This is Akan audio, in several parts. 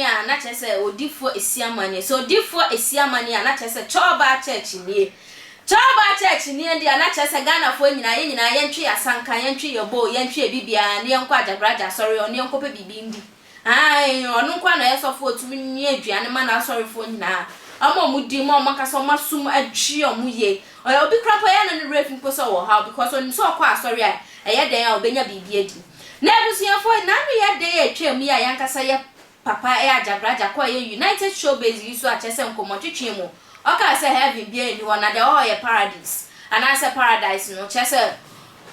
mania na chese odifo esiamani so odifo esiamani na chese choba church ni choba church ni ndia na chese Ghana fo nyina yentwe asanka yentwe yobo yentwe bibia ne yenko Ajagurajah sorry oni yenko pe bibi ndi ai onu kwa na yesofo otumi ni aduane ma na sorry fo nyina ama omudi mo makasa omasum adwi omuye obi krapo ya no ne ref mpo so wo how because on so kwa sorry eye den a obenya bibi edi na ebusiafo na no ye den ya twam ya yankasa ye papa Ajagurajah kwa ye United Showbiz yiso a chese nkomo twetwe mu oka say heaven bi eni wona de oh ye paradise ana say paradise no chese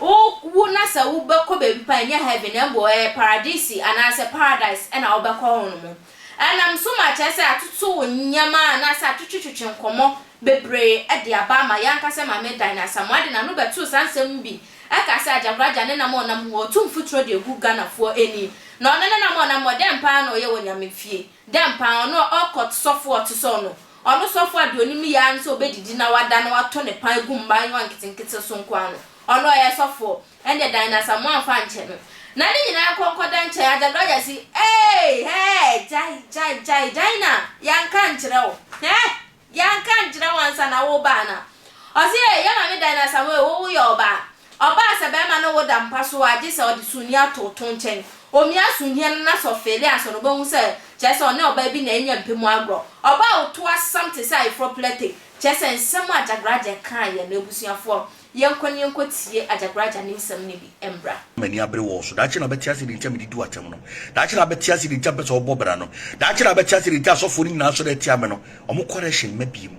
o wu na say wo be ko be pa nya heaven e bo ye paradise ana say paradise e na wo be ko hono mu ana msuma chese atutu nyama na say atutwetwe nkomo bebre e de abama yankasa ma me Diana Asamoah de na no betu sansem bi aka say Ajagurajah ne na mo na mo tumfutro de gu Ghana fo eni no ne na mo na mo dem pa na oye wonyame fie dem pa no okot sofo otiso no ono sofo ade onimi ya nso obedidi na wada na wato ne pan gu mba nwa nkitinkiti so nkwa no ono ye sofo ende Diana Asamoah fa nche no na ni nyina konkoda nche Ajagurajah si jai Diana yanka nchire wo yanka nchire wansa na wo ba na osi ya ma me Diana Asamoah wo yo ba oba sebe ma no wo da mpa so age se odi sunia to nchen omi asunhia na so fele aso no bo se chese one oba bi na enya mpemu agro oba oto asam say for plate chese nsem Ajagurajah kan ye na ebusuafo yenko tie Ajagurajah ni nsem ne bi embra mani abre wo so da chi na betia se di ntia me di atem no da chi na betia se di ntia beso obobra no da chi na betia se di ntia so foni na so da tia me no omo correction mabiem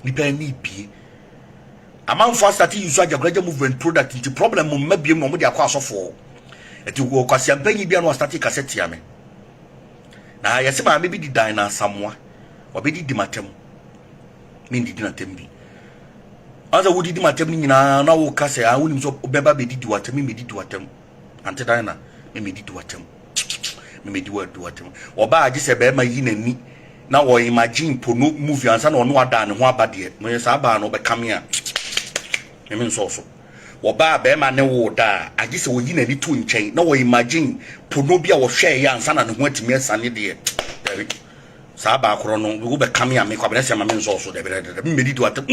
nipa ni bi amanfo start use Ajagurajah movement product the problem mo mabiem no mo de akwa asofo eti wo kwasiam panyi bia no start cassette ya me na yesi ma me bi di Diana Asamoah obi di matem me di na tembi aza wo di matem ni nyina na wo kase a wonim so beba be di watem me di watem ante Diana me di watem me di watem oba agi se be ma yi nani na wo imagine pono movie ansa na ono ada ne ho abade no yesa aba no be kamea me nso so oba be ma ne wo da agi se wo yi nani to nchen na wo imagine pono bia wo hwe ya ansa na ne ho atimi asane de dari sa ba akoro no wo be kamea me kwabere se ma me nso so de me di watem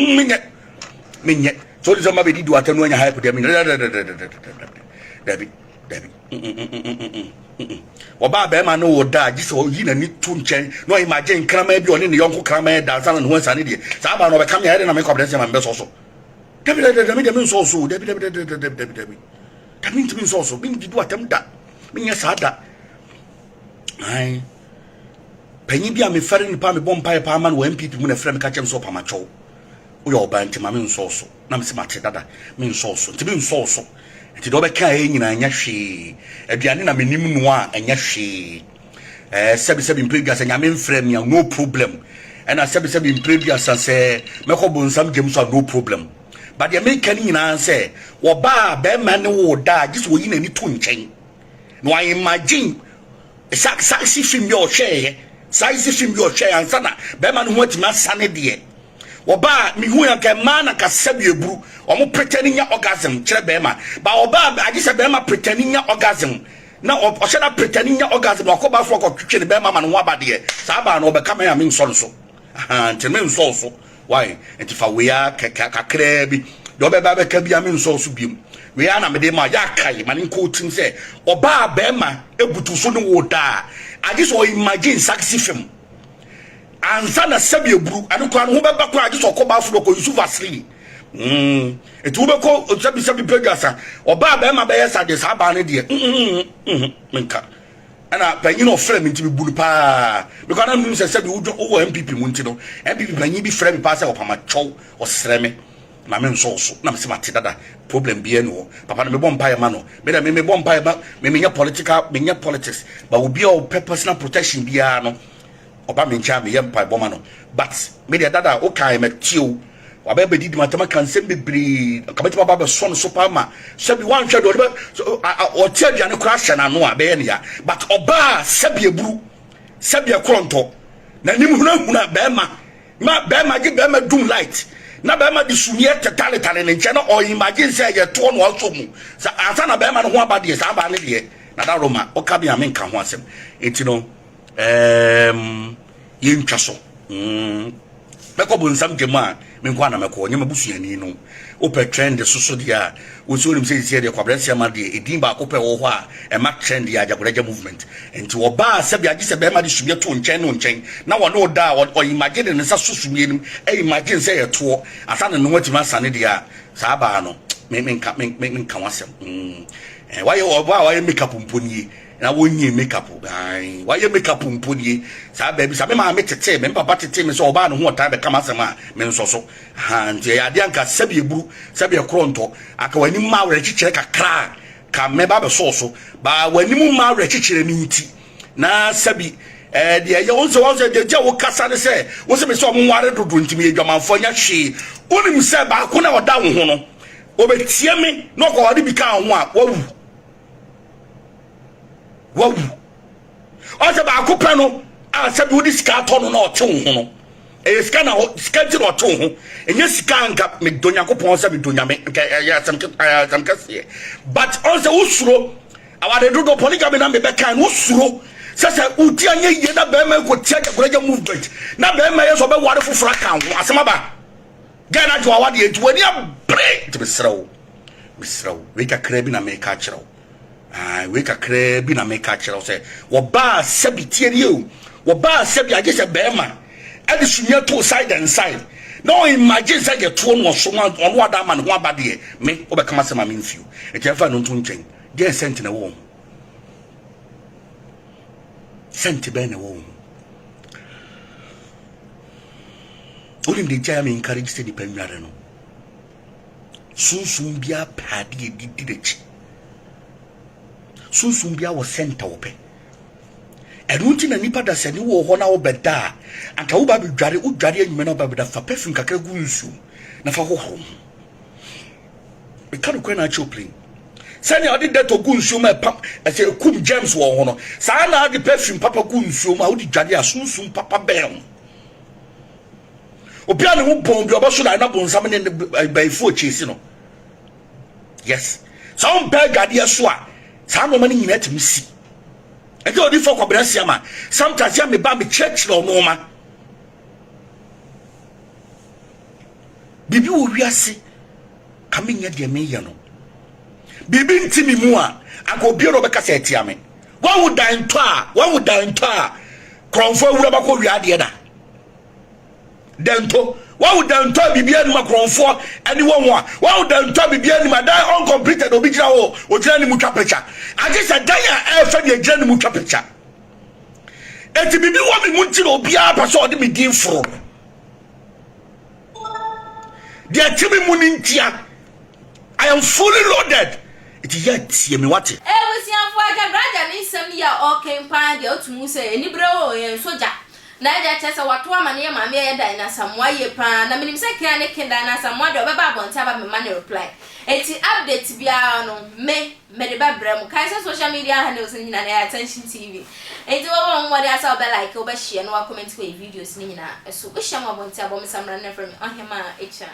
menye so di sama be di watem no anya hype de me David oba be ma no wo da agi se wo yi nani to nchen no imagine krama bi oni ne yonko krama da ansa na ne ho asane de sa ba no be kamea de na me kwabere se ma me so so David so so David David so so bin di watem da minya sada ai panyi bia me fere ni pa me bom pa man wo MPP mu na fere me ka chem so pa ma chow wo yo ba ntima me so so na me se ma te dada me so so ti me so so ti do be ka e nyina anya hwe aduane na menim no a anya hwe sebi mpregua se nya me fere me no problem and sebi mpregua se me ko bonsam gem so no problem but the American in say woba be man wo da just wo yin ani to nchen no I imagine saxi film your share saxi film your share and sana be man ho atima sane de woba mi hu yan ka man ka sabi eburu omo pretending ya orgasm kire be ma ba woba agi se be ma pretending ya orgasm na o sheda pretending ya orgasm akoba fo ko twetwe be ma no abade sa ba no be kama ya min so so ntemen so why entifa we ya kakra bi do be ba be ka bia me nso so biem we ya na me de ma ya kai mani ko tim se oba be ma ebutu so no wo da agi so imagine saxi film ansa na sabi eburu anu ko anu ho be ba ko agi so ko ba furo ko Yusuf Asri etu be ko sabi pegasa oba be ma be ya sa de sa ba ne de menka ana panyi no frame nti bi bulu pa because na num se bi wo MPP mu nti no MPP panyi bi frame pa se opama chow o sreme na me nso so na me se mate dada problem bi eno papa na me bom pa ya ma no me da me bom pa ya ba me nya politics but obi o personal protection bia no oba me ncha me yem pa bom no but me da dada o kai me tio wabe be didi matama kan sembe bri kabeti baba be son superma sebi wan hwe do o tia dia ne kura hye na no abe ne ya but oba sebi eburu sebi ekronto na nim huna be ma gi be ma doom light na be ma di sunye tale ne nche na o imagine say ye to no also mu asa na be ma no ho abade sa aba ne de na da roma o ka bia me nka ho asem enti no yentwa so meko bonsam gema me nkwa na meko nyema busuani no ope trend so dia wo so nim say dia kwabrɛsia ma dia edin ba ko pe wo ho a e ma trend ya Ajagurajah movement enti wo ba se bia gise be ma de sumie to nkyɛn no nkyɛn na wo no da o imagine ne sa so sumie nim e imagine say yeto asa ne no watima sane dia sa ba no me nka wasem why you make up mponi na wonyi make up why you make up mponi sa baby sa me ma me tete me papa tete me so oba no ho time be kama sema me nso so ha nti ya de anka sabi eburu sabi ekronto aka wani ma wure chichire kakra ka me ba be so ba wani mu ma wure chichire ni nti na sabi de ya wonso de je wo kasa ne se wo se me so mo ware dodo ntimi edwamanfo nya hwe onim se ba ko na oda wo ho no obetie me no ko wade bi ka ho a wawu oje ba akopɛ no a sɛ bi sika tɔ no na ɔte ho no sika na sika ti no ɔte ho enye sika anka me donya kopɔn sɛ me donya me ya sam kase but also usuro awade dodo polygamy na me bɛka no usuro sɛ uti anye ye na be ma ko tia Ajagurajah movement na be ma ye so be ware fofora kan ho asema ba Ghana jo awade etu wani abre ti besrawo we kakra bi na me ka kyerɛw we kakra bi na me ka kyerɛw sɛ wo ba sabitie ni o wo ba sabi age sɛ be ma ade sumia to side and side no imagine say get to no so on wada man ho abade me wo be kama sɛ ma me nfiu e tia fa no nto nkyɛn de sent na wo sent be na wo onim de jaya me encourage say di panware no sunsun bia pade di dechi sunsun bia wo center wo pe enunti na nipa da sani wo ho na wo beda anka wo ba be dware anyume na wo ba beda fa perfume kakra gu nsu na fa hohoro be kan ko na choplin sani odi de to gu nsu ma pam ase kum James wo ho no sa na odi perfume papa gu nsu ma odi dware a sunsun papa bɛn obi ane ho pon bi obaso na bonsam ne baifo chesi no yes so on beg ade so a sa no mani nyina timi si e de odi fo kwabrɛsia ma sometimes ya me ba me church no no ma bibi wo wiase ka me nya de me ye no bibi ntimi mu a akobi ro be ka se tia me wa wo dan to a kronfo awura ba ko wiade da dento wa wo dento bibia ni makronfo ani wo ho a wa wo dento bibia ni ma dan uncompleted obi gira wo o gira ni mu twapecha age se dan a fa de gira ni mu twapecha eti bibi wo mi mu ntira obi a pa so ode mi din foro de atimi mu ni ntia I am fully loaded it yet tie me what we see am for Ajagurajah ni sam ya okay pan de otumu se eni bre o yen soja na ja chese wato amane ye mame ye Diana Asamoah ye pa na minim se kra ne ken Diana Asamoah de obeba bonta ba me ma ne reply eti update bia no me de ba brem kai se social media handles ni na attention TV eti wo mo de asa obe like obe share no wa comment ko videos ni na so we share mo bonta bo me samra na from ohema echa